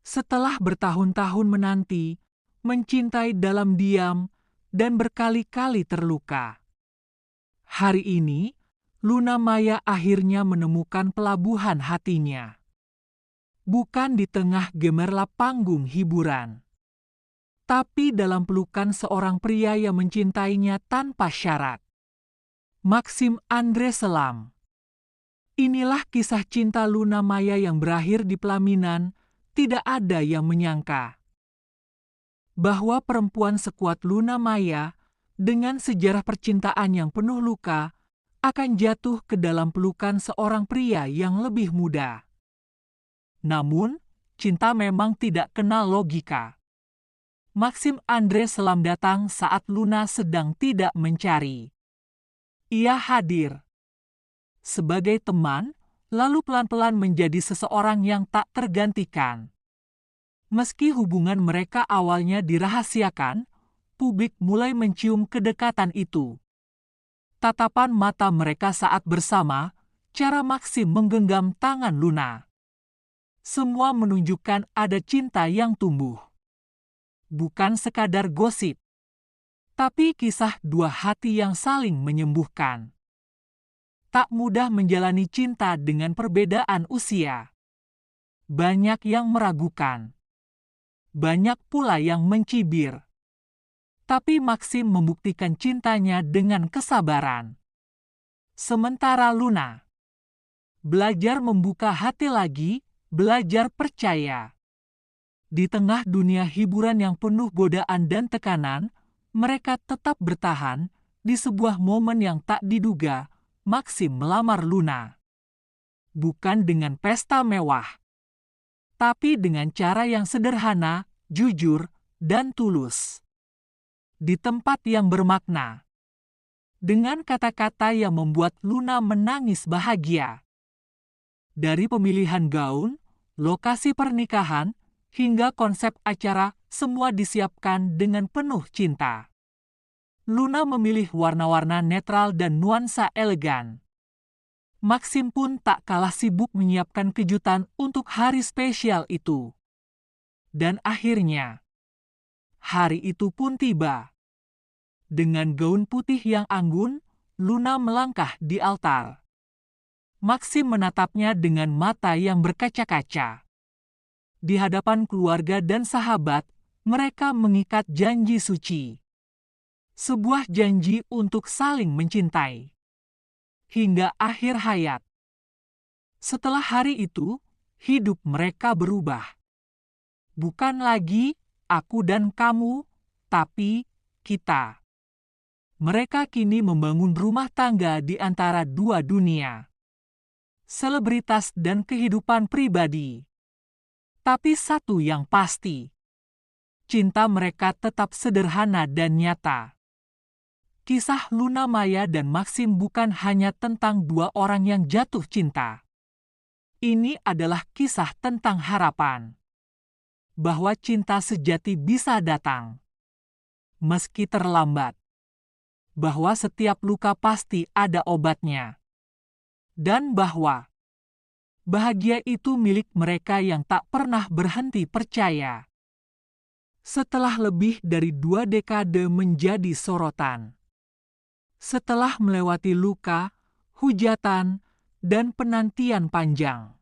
Setelah bertahun-tahun menanti, mencintai dalam diam, dan berkali-kali terluka. Hari ini, Luna Maya akhirnya menemukan pelabuhan hatinya. Bukan di tengah gemerlap panggung hiburan, tapi dalam pelukan seorang pria yang mencintainya tanpa syarat. Maxim Andre Selam. Inilah kisah cinta Luna Maya yang berakhir di pelaminan. Tidak ada yang menyangka bahwa perempuan sekuat Luna Maya dengan sejarah percintaan yang penuh luka akan jatuh ke dalam pelukan seorang pria yang lebih muda. Namun, cinta memang tidak kenal logika. Maxim Andre Selam datang saat Luna sedang tidak mencari. Ia hadir sebagai teman, lalu pelan-pelan menjadi seseorang yang tak tergantikan. Meski hubungan mereka awalnya dirahasiakan, publik mulai mencium kedekatan itu. Tatapan mata mereka saat bersama, cara Maxim menggenggam tangan Luna. Semua menunjukkan ada cinta yang tumbuh. Bukan sekadar gosip, tapi kisah dua hati yang saling menyembuhkan. Tak mudah menjalani cinta dengan perbedaan usia. Banyak yang meragukan. Banyak pula yang mencibir. Tapi Maxim membuktikan cintanya dengan kesabaran. Sementara Luna belajar membuka hati lagi, belajar percaya. Di tengah dunia hiburan yang penuh godaan dan tekanan, mereka tetap bertahan. Di sebuah momen yang tak diduga, Maxim melamar Luna. Bukan dengan pesta mewah, tapi dengan cara yang sederhana, jujur, dan tulus. Di tempat yang bermakna. Dengan kata-kata yang membuat Luna menangis bahagia. Dari pemilihan gaun, lokasi pernikahan, hingga konsep acara, semua disiapkan dengan penuh cinta. Luna memilih warna-warna netral dan nuansa elegan. Maxim pun tak kalah sibuk menyiapkan kejutan untuk hari spesial itu. Dan akhirnya, hari itu pun tiba. Dengan gaun putih yang anggun, Luna melangkah di altar. Maxim menatapnya dengan mata yang berkaca-kaca. Di hadapan keluarga dan sahabat, mereka mengikat janji suci. Sebuah janji untuk saling mencintai. Hingga akhir hayat. Setelah hari itu, hidup mereka berubah. Bukan lagi aku dan kamu, tapi kita. Mereka kini membangun rumah tangga di antara dua dunia. Selebritas dan kehidupan pribadi. Tapi satu yang pasti. Cinta mereka tetap sederhana dan nyata. Kisah Luna Maya dan Maxim bukan hanya tentang dua orang yang jatuh cinta. Ini adalah kisah tentang harapan. Bahwa cinta sejati bisa datang. Meski terlambat. Bahwa setiap luka pasti ada obatnya. Dan bahwa bahagia itu milik mereka yang tak pernah berhenti percaya. Setelah lebih dari 2 dekade menjadi sorotan. Setelah melewati luka, hujatan, dan penantian panjang.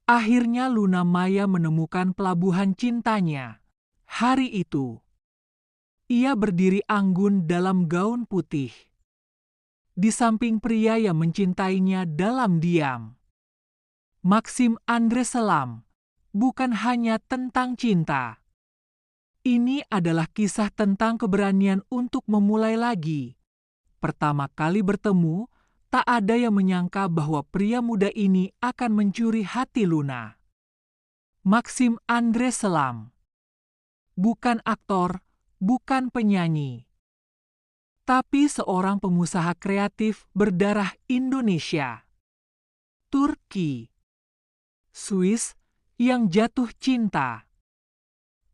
Akhirnya Luna Maya menemukan pelabuhan cintanya. Hari itu, ia berdiri anggun dalam gaun putih. Di samping pria yang mencintainya dalam diam. Maxim Andre Selam, bukan hanya tentang cinta. Ini adalah kisah tentang keberanian untuk memulai lagi. Pertama kali bertemu, tak ada yang menyangka bahwa pria muda ini akan mencuri hati Luna. Maxim Andre Selam. Bukan aktor, bukan penyanyi. Tapi seorang pengusaha kreatif berdarah Indonesia. Turki. Swiss yang jatuh cinta.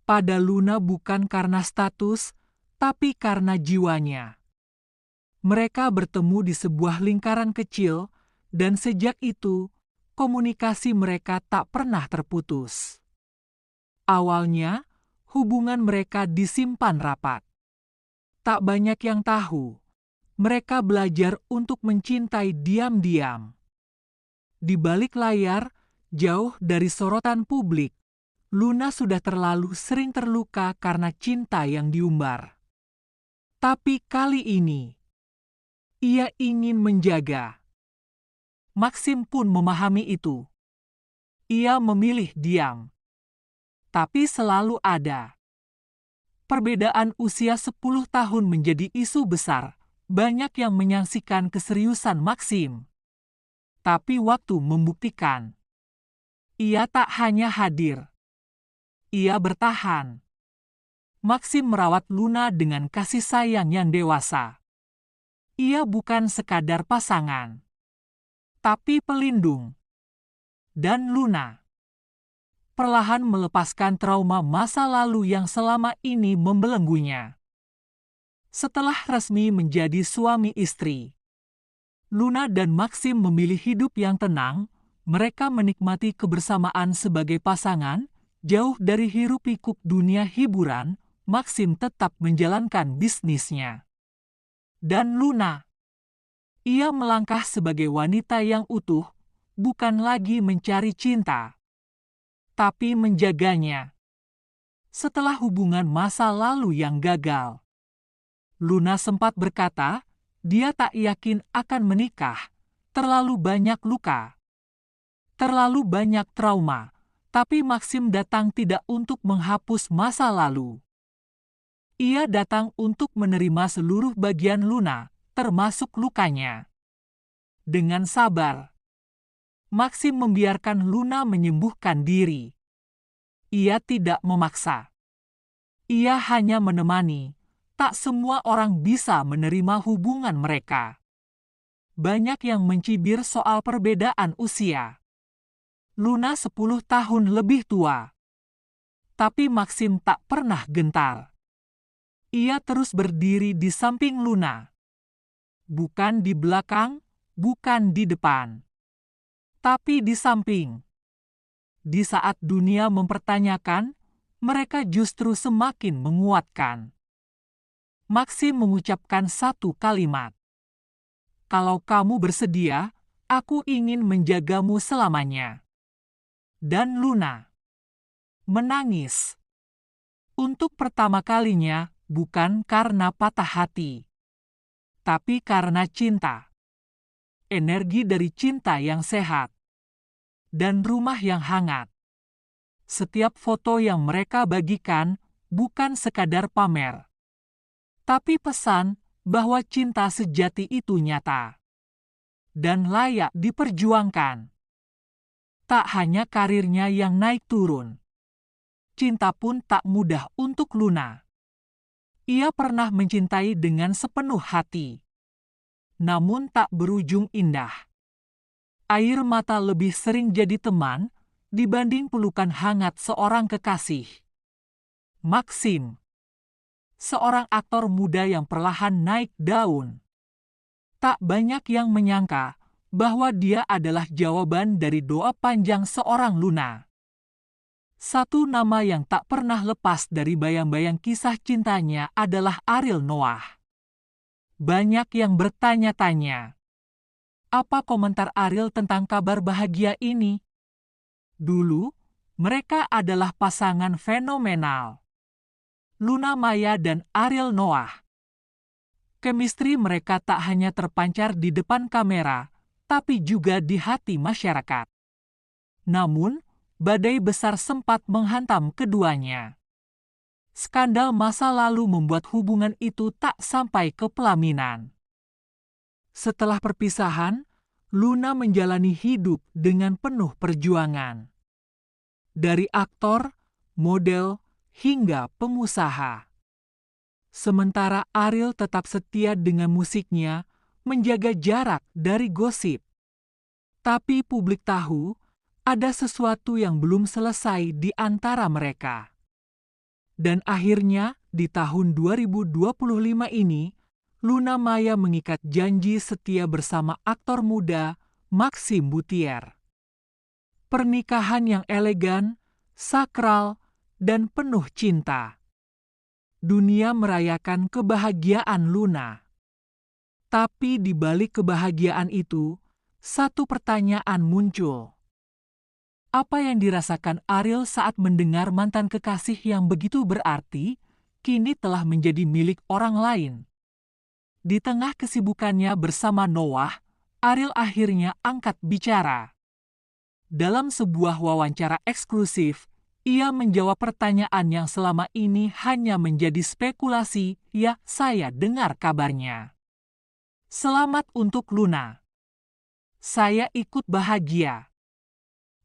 Pada Luna bukan karena status, tapi karena jiwanya. Mereka bertemu di sebuah lingkaran kecil, dan sejak itu, komunikasi mereka tak pernah terputus. Awalnya, hubungan mereka disimpan rapat. Tak banyak yang tahu, mereka belajar untuk mencintai diam-diam. Di balik layar, jauh dari sorotan publik, Luna sudah terlalu sering terluka karena cinta yang diumbar. Tapi kali ini, ia ingin menjaga. Maxim pun memahami itu. Ia memilih diam. Tapi selalu ada. Perbedaan usia 10 tahun menjadi isu besar. Banyak yang menyaksikan keseriusan Maxim. Tapi waktu membuktikan. Ia tak hanya hadir. Ia bertahan. Maxim merawat Luna dengan kasih sayang yang dewasa. Ia bukan sekadar pasangan, tapi pelindung. Dan Luna perlahan melepaskan trauma masa lalu yang selama ini membelenggunya. Setelah resmi menjadi suami istri, Luna dan Maxim memilih hidup yang tenang. Mereka menikmati kebersamaan sebagai pasangan, jauh dari hiruk-pikuk dunia hiburan. Maxim tetap menjalankan bisnisnya. Dan Luna, ia melangkah sebagai wanita yang utuh, bukan lagi mencari cinta, tapi menjaganya. Setelah hubungan masa lalu yang gagal, Luna sempat berkata, dia tak yakin akan menikah. Terlalu banyak luka, terlalu banyak trauma. Tapi Maxim datang tidak untuk menghapus masa lalu. Ia datang untuk menerima seluruh bagian Luna, termasuk lukanya. Dengan sabar, Maxim membiarkan Luna menyembuhkan diri. Ia tidak memaksa. Ia hanya menemani. Tak semua orang bisa menerima hubungan mereka. Banyak yang mencibir soal perbedaan usia. Luna 10 tahun lebih tua. Tapi Maxim tak pernah gentar. Ia terus berdiri di samping Luna. Bukan di belakang, bukan di depan. Tapi di samping. Di saat dunia mempertanyakan, mereka justru semakin menguatkan. Maxim mengucapkan satu kalimat. Kalau kamu bersedia, aku ingin menjagamu selamanya. Dan Luna menangis. Untuk pertama kalinya, bukan karena patah hati, tapi karena cinta. Energi dari cinta yang sehat. Dan rumah yang hangat. Setiap foto yang mereka bagikan bukan sekadar pamer, tapi pesan bahwa cinta sejati itu nyata dan layak diperjuangkan. Tak hanya karirnya yang naik turun, cinta pun tak mudah untuk Luna. Ia pernah mencintai dengan sepenuh hati, namun tak berujung indah. Air mata lebih sering jadi teman dibanding pelukan hangat seorang kekasih. Maxim, seorang aktor muda yang perlahan naik daun. Tak banyak yang menyangka bahwa dia adalah jawaban dari doa panjang seorang Luna. Satu nama yang tak pernah lepas dari bayang-bayang kisah cintanya adalah Ariel Noah. Banyak yang bertanya-tanya, apa komentar Ariel tentang kabar bahagia ini? Dulu, mereka adalah pasangan fenomenal. Luna Maya dan Ariel Noah. Chemistry mereka tak hanya terpancar di depan kamera, tapi juga di hati masyarakat. Namun, badai besar sempat menghantam keduanya. Skandal masa lalu membuat hubungan itu tak sampai ke pelaminan. Setelah perpisahan, Luna menjalani hidup dengan penuh perjuangan. Dari aktor, model, hingga pengusaha. Sementara Ariel tetap setia dengan musiknya, menjaga jarak dari gosip. Tapi publik tahu, ada sesuatu yang belum selesai di antara mereka. Dan akhirnya, di tahun 2025 ini, Luna Maya mengikat janji setia bersama aktor muda Maxim Bouthier. Pernikahan yang elegan, sakral, dan penuh cinta. Dunia merayakan kebahagiaan Luna. Tapi di balik kebahagiaan itu, satu pertanyaan muncul. Apa yang dirasakan Ariel saat mendengar mantan kekasih yang begitu berarti, kini telah menjadi milik orang lain? Di tengah kesibukannya bersama Noah, Ariel akhirnya angkat bicara. Dalam sebuah wawancara eksklusif, ia menjawab pertanyaan yang selama ini hanya menjadi spekulasi. Ya, saya dengar kabarnya. Selamat untuk Luna. Saya ikut bahagia.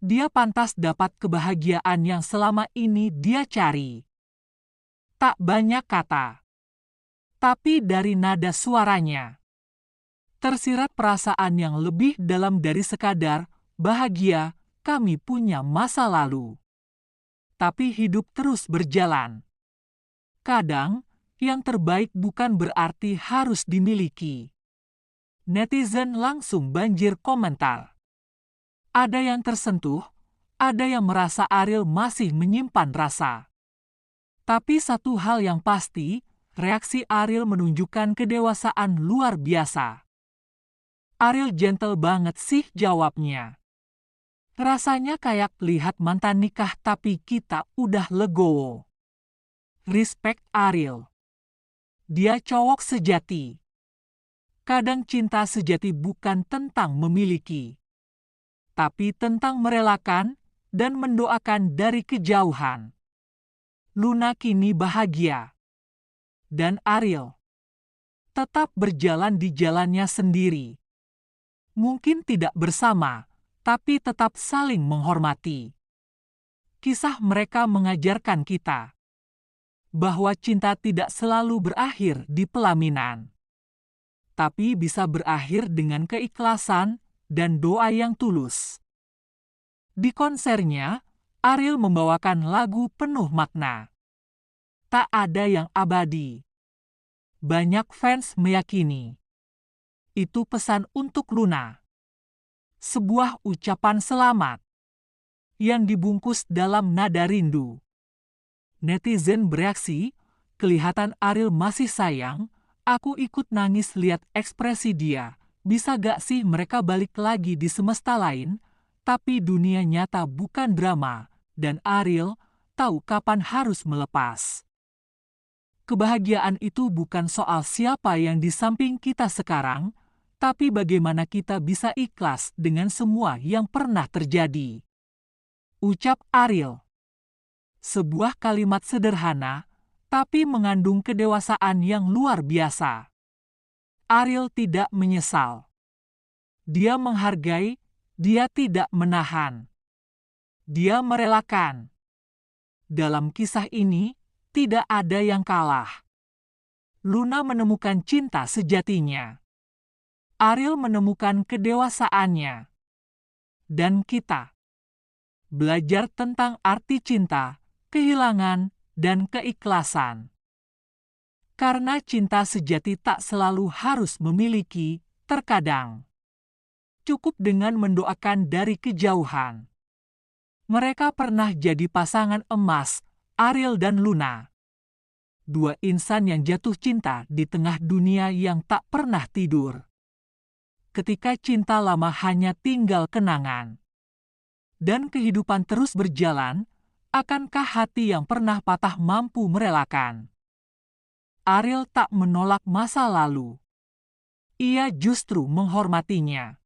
Dia pantas dapat kebahagiaan yang selama ini dia cari. Tak banyak kata, tapi dari nada suaranya tersirat perasaan yang lebih dalam dari sekadar bahagia. Kami punya masa lalu, tapi hidup terus berjalan. Kadang, yang terbaik bukan berarti harus dimiliki. Netizen langsung banjir komentar. Ada yang tersentuh, ada yang merasa Ariel masih menyimpan rasa. Tapi satu hal yang pasti, reaksi Ariel menunjukkan kedewasaan luar biasa. Ariel gentle banget sih jawabnya. Rasanya kayak lihat mantan nikah tapi kita udah legowo. Respect Ariel. Dia cowok sejati. Kadang cinta sejati bukan tentang memiliki, tapi tentang merelakan dan mendoakan dari kejauhan. Luna kini bahagia. Dan Ariel tetap berjalan di jalannya sendiri. Mungkin tidak bersama, tapi tetap saling menghormati. Kisah mereka mengajarkan kita bahwa cinta tidak selalu berakhir di pelaminan, tapi bisa berakhir dengan keikhlasan dan doa yang tulus. Di konsernya, Ariel membawakan lagu penuh makna. Tak ada yang abadi. Banyak fans meyakini itu pesan untuk Luna. Sebuah ucapan selamat yang dibungkus dalam nada rindu. Netizen bereaksi, kelihatan Ariel masih sayang. Aku ikut nangis lihat ekspresi dia. Bisa gak sih mereka balik lagi di semesta lain? Tapi dunia nyata bukan drama, dan Ariel tahu kapan harus melepas. Kebahagiaan itu bukan soal siapa yang di samping kita sekarang, tapi bagaimana kita bisa ikhlas dengan semua yang pernah terjadi. Ucap Ariel. Sebuah kalimat sederhana, tapi mengandung kedewasaan yang luar biasa. Ariel tidak menyesal. Dia menghargai, dia tidak menahan. Dia merelakan. Dalam kisah ini, tidak ada yang kalah. Luna menemukan cinta sejatinya. Ariel menemukan kedewasaannya. Dan kita belajar tentang arti cinta, kehilangan, dan keikhlasan. Karena cinta sejati tak selalu harus memiliki, terkadang cukup dengan mendoakan dari kejauhan. Mereka pernah jadi pasangan emas, Ariel dan Luna. Dua insan yang jatuh cinta di tengah dunia yang tak pernah tidur. Ketika cinta lama hanya tinggal kenangan, dan kehidupan terus berjalan, akankah hati yang pernah patah mampu merelakan? Ariel tak menolak masa lalu. Ia justru menghormatinya.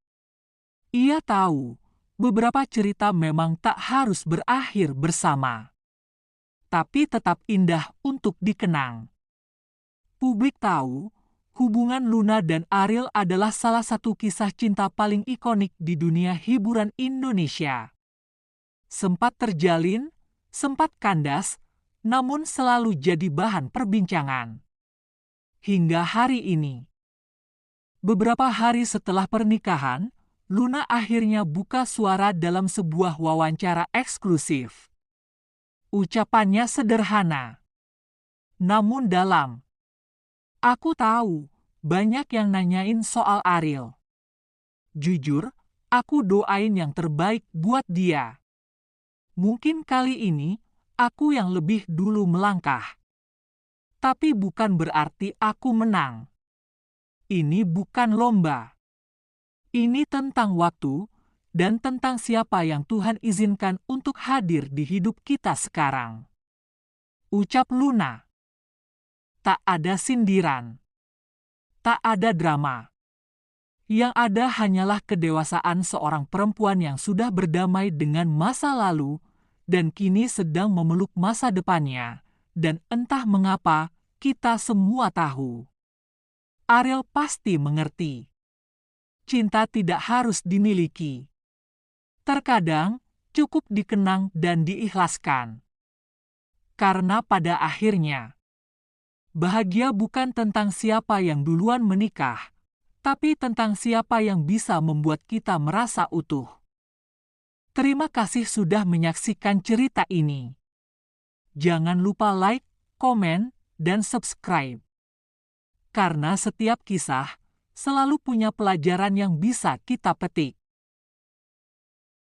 Ia tahu beberapa cerita memang tak harus berakhir bersama, tapi tetap indah untuk dikenang. Publik tahu hubungan Luna dan Ariel adalah salah satu kisah cinta paling ikonik di dunia hiburan Indonesia. Sempat terjalin, sempat kandas, namun selalu jadi bahan perbincangan. Hingga hari ini. Beberapa hari setelah pernikahan, Luna akhirnya buka suara dalam sebuah wawancara eksklusif. Ucapannya sederhana, namun dalam. Aku tahu, banyak yang nanyain soal Ariel. Jujur, aku doain yang terbaik buat dia. Mungkin kali ini, aku yang lebih dulu melangkah. Tapi bukan berarti aku menang. Ini bukan lomba. Ini tentang waktu dan tentang siapa yang Tuhan izinkan untuk hadir di hidup kita sekarang. Ucap Luna. Tak ada sindiran. Tak ada drama. Yang ada hanyalah kedewasaan seorang perempuan yang sudah berdamai dengan masa lalu dan kini sedang memeluk masa depannya. Dan entah mengapa, kita semua tahu. Ariel pasti mengerti. Cinta tidak harus dimiliki. Terkadang, cukup dikenang dan diikhlaskan. Karena pada akhirnya, bahagia bukan tentang siapa yang duluan menikah, tapi tentang siapa yang bisa membuat kita merasa utuh. Terima kasih sudah menyaksikan cerita ini. Jangan lupa like, komen, dan subscribe. Karena setiap kisah selalu punya pelajaran yang bisa kita petik.